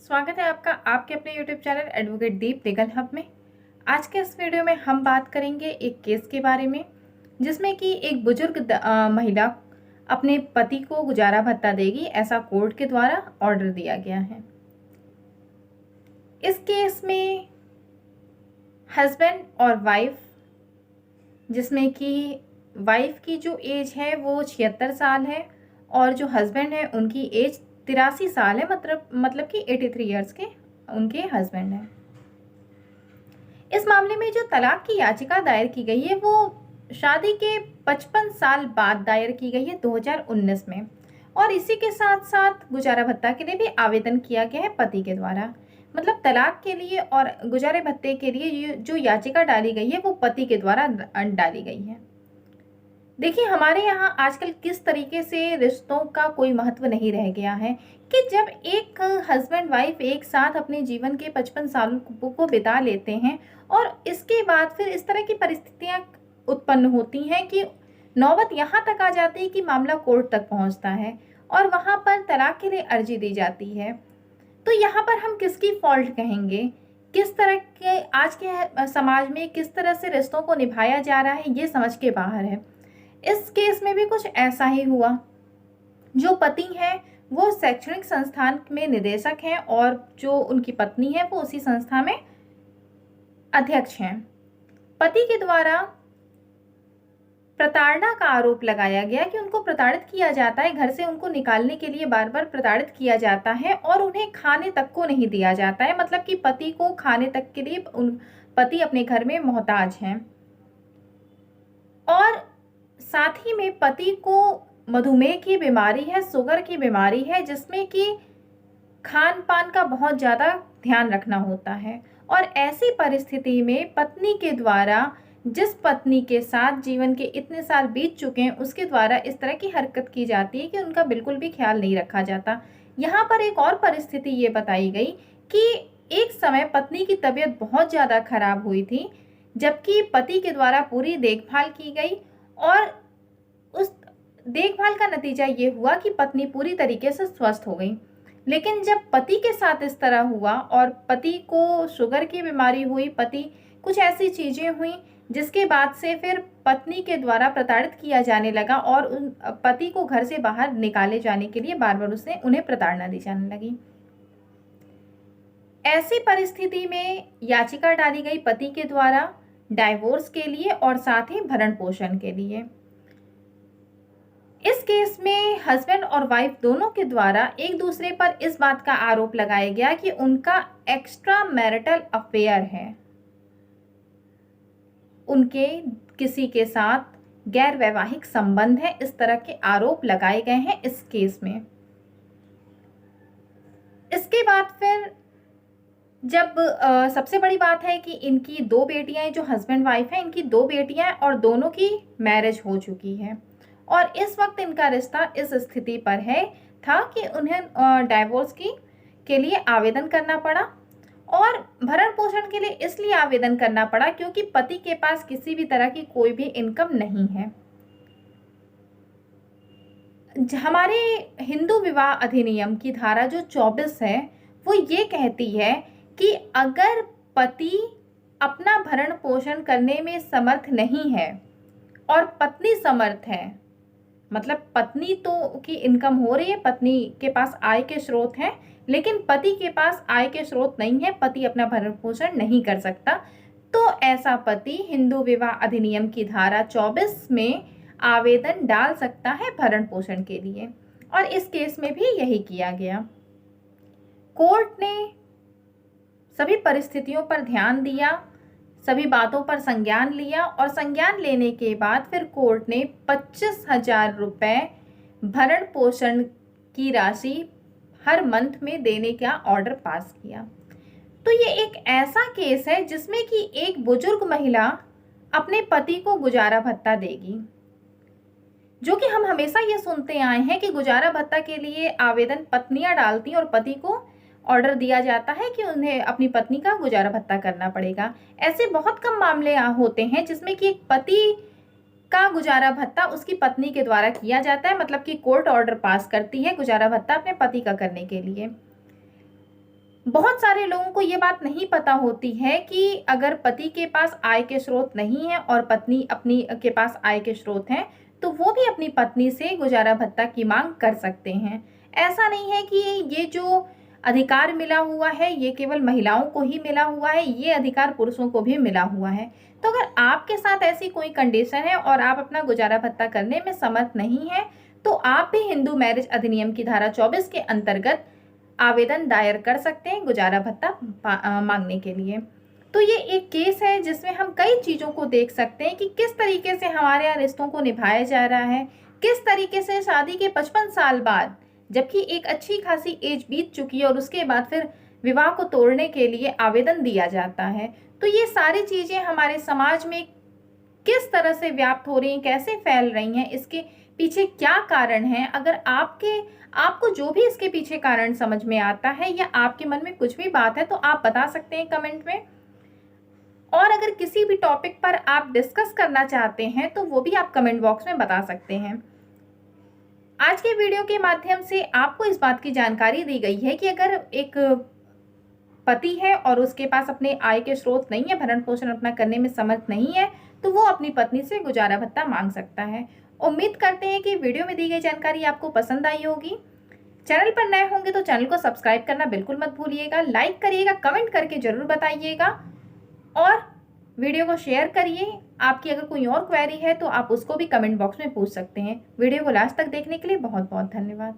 स्वागत है आपका आपके अपने YouTube चैनल एडवोकेट दीप लीगल हब में। आज के इस वीडियो में हम बात करेंगे एक केस के बारे में जिसमें कि एक बुजुर्ग महिला अपने पति को गुजारा भत्ता देगी, ऐसा कोर्ट के द्वारा ऑर्डर दिया गया है। इस केस में हस्बैंड और वाइफ, जिसमें कि वाइफ की जो एज है वो 76 साल है और जो हस्बैंड है उनकी एज 83 साल है, मतलब कि 83 इयर्स के उनके हस्बैंड हैं। इस मामले में जो तलाक की याचिका दायर की गई है वो शादी के 55 साल बाद दायर की गई है 2019 में, और इसी के साथ साथ गुजारा भत्ता के लिए भी आवेदन किया गया है पति के द्वारा। मतलब तलाक के लिए और गुजारे भत्ते के लिए जो याचिका डाली गई है वो पति के द्वारा डाली गई है। देखिए, हमारे यहाँ आजकल किस तरीके से रिश्तों का कोई महत्व नहीं रह गया है कि जब एक हस्बैंड वाइफ एक साथ अपने जीवन के 55 सालों को बिता लेते हैं और इसके बाद फिर इस तरह की परिस्थितियाँ उत्पन्न होती हैं कि नौबत यहाँ तक आ जाती है कि मामला कोर्ट तक पहुँचता है और वहाँ पर तलाक के लिए अर्जी दी जाती है। तो यहाँ पर हम किसकी फॉल्ट कहेंगे? किस तरह के आज के समाज में किस तरह से रिश्तों को निभाया जा रहा है, ये समझ के बाहर है। इस केस में भी कुछ ऐसा ही हुआ। जो पति है वो शैक्षणिक संस्थान में निदेशक हैं और जो उनकी पत्नी है वो उसी संस्था में अध्यक्ष हैं। पति के द्वारा प्रताड़ना का आरोप लगाया गया कि उनको प्रताड़ित किया जाता है, घर से उनको निकालने के लिए बार बार प्रताड़ित किया जाता है और उन्हें खाने तक को नहीं दिया जाता है। मतलब कि पति को खाने तक के लिए पति अपने घर में मोहताज हैं। और साथ ही में पति को मधुमेह की बीमारी है, शुगर की बीमारी है, जिसमें कि खान पान का बहुत ज़्यादा ध्यान रखना होता है। और ऐसी परिस्थिति में पत्नी के द्वारा, जिस पत्नी के साथ जीवन के इतने साल बीत चुके हैं, उसके द्वारा इस तरह की हरकत की जाती है कि उनका बिल्कुल भी ख्याल नहीं रखा जाता। यहाँ पर एक और परिस्थिति ये बताई गई कि एक समय पत्नी की तबीयत बहुत ज़्यादा खराब हुई थी, जबकि पति के द्वारा पूरी देखभाल की गई और उस देखभाल का नतीजा ये हुआ कि पत्नी पूरी तरीके से स्वस्थ हो गई। लेकिन जब पति के साथ इस तरह हुआ और पति को शुगर की बीमारी हुई, पति कुछ ऐसी चीज़ें हुई जिसके बाद से फिर पत्नी के द्वारा प्रताड़ित किया जाने लगा और उन पति को घर से बाहर निकाले जाने के लिए बार बार उन्हें प्रताड़ना दी जाने लगी। ऐसी परिस्थिति में याचिका डाली गई पति के द्वारा डाइवोर्स के लिए और साथ ही भरण पोषण के लिए। इस केस में हस्बैंड और वाइफ दोनों के द्वारा एक दूसरे पर इस बात का आरोप लगाया गया कि उनका एक्स्ट्रा मैरिटल अफेयर है, उनके किसी के साथ गैर वैवाहिक संबंध है। इस तरह के आरोप लगाए गए हैं इस केस में। इसके बाद फिर जब सबसे बड़ी बात है कि इनकी 2 बेटियां हैं, जो हस्बैंड वाइफ हैं, इनकी 2 बेटियां और दोनों की मैरिज हो चुकी है और इस वक्त इनका रिश्ता इस स्थिति पर था कि उन्हें डाइवोर्स के लिए आवेदन करना पड़ा और भरण पोषण के लिए इसलिए आवेदन करना पड़ा क्योंकि पति के पास किसी भी तरह की कोई भी इनकम नहीं है। हमारे हिंदू विवाह अधिनियम की धारा जो 24 है वो ये कहती है कि अगर पति अपना भरण पोषण करने में समर्थ नहीं है और पत्नी समर्थ है, मतलब पत्नी तो की इनकम हो रही है, पत्नी के पास आय के स्रोत हैं, लेकिन पति के पास आय के स्रोत नहीं है, पति अपना भरण पोषण नहीं कर सकता, तो ऐसा पति हिंदू विवाह अधिनियम की धारा 24 में आवेदन डाल सकता है भरण पोषण के लिए। और इस केस में भी यही किया गया। कोर्ट ने सभी परिस्थितियों पर ध्यान दिया, सभी बातों पर संज्ञान लिया और संज्ञान लेने के बाद फिर कोर्ट ने 25,000 रुपये भरण पोषण की राशि हर मंथ में देने का ऑर्डर पास किया। तो ये एक ऐसा केस है जिसमें कि एक बुजुर्ग महिला अपने पति को गुजारा भत्ता देगी, जो कि हम हमेशा ये सुनते आए हैं कि गुजारा भत्ता के लिए आवेदन पत्नियां डालती हैं और पति को ऑर्डर दिया जाता है कि उन्हें अपनी पत्नी का गुजारा भत्ता करना पड़ेगा। ऐसे बहुत कम मामले होते हैं जिसमें कि एक पति का गुजारा भत्ता उसकी पत्नी के द्वारा किया जाता है, मतलब कि कोर्ट ऑर्डर पास करती है गुजारा भत्ता अपने पति का करने के लिए। बहुत सारे लोगों को ये बात नहीं पता होती है कि अगर पति के पास आय के स्रोत नहीं है और पत्नी अपनी के पास आय के स्रोत हैं, तो वो भी अपनी पत्नी से गुजारा भत्ता की मांग कर सकते हैं। ऐसा नहीं है कि ये जो अधिकार मिला हुआ है ये केवल महिलाओं को ही मिला हुआ है, ये अधिकार पुरुषों को भी मिला हुआ है। तो अगर आपके साथ ऐसी कोई कंडीशन है और आप अपना गुजारा भत्ता करने में समर्थ नहीं है, तो आप भी हिंदू मैरिज अधिनियम की धारा 24 के अंतर्गत आवेदन दायर कर सकते हैं गुजारा भत्ता मांगने के लिए। तो ये एक केस है जिसमें हम कई चीज़ों को देख सकते हैं कि किस तरीके से हमारे यहाँ रिश्तों को निभाया जा रहा है, किस तरीके से शादी के 55 साल बाद, जबकि एक अच्छी खासी एज बीत चुकी है, और उसके बाद फिर विवाह को तोड़ने के लिए आवेदन दिया जाता है। तो ये सारी चीज़ें हमारे समाज में किस तरह से व्याप्त हो रही हैं, कैसे फैल रही हैं, इसके पीछे क्या कारण है। अगर आपको जो भी इसके पीछे कारण समझ में आता है या आपके मन में कुछ भी बात है तो आप बता सकते हैं कमेंट में। और अगर किसी भी टॉपिक पर आप डिस्कस करना चाहते हैं तो वो भी आप कमेंट बॉक्स में बता सकते हैं। आज के वीडियो के माध्यम से आपको इस बात की जानकारी दी गई है कि अगर एक पति है और उसके पास अपने आय के स्रोत नहीं है, भरण पोषण अपना करने में समर्थ नहीं है, तो वो अपनी पत्नी से गुजारा भत्ता मांग सकता है। उम्मीद करते हैं कि वीडियो में दी गई जानकारी आपको पसंद आई होगी। चैनल पर नए होंगे तो चैनल को सब्सक्राइब करना बिल्कुल मत भूलिएगा, लाइक करिएगा, कमेंट करके जरूर बताइएगा और वीडियो को शेयर करिए। आपकी अगर कोई और क्वेरी है तो आप उसको भी कमेंट बॉक्स में पूछ सकते हैं। वीडियो को लास्ट तक देखने के लिए बहुत बहुत धन्यवाद।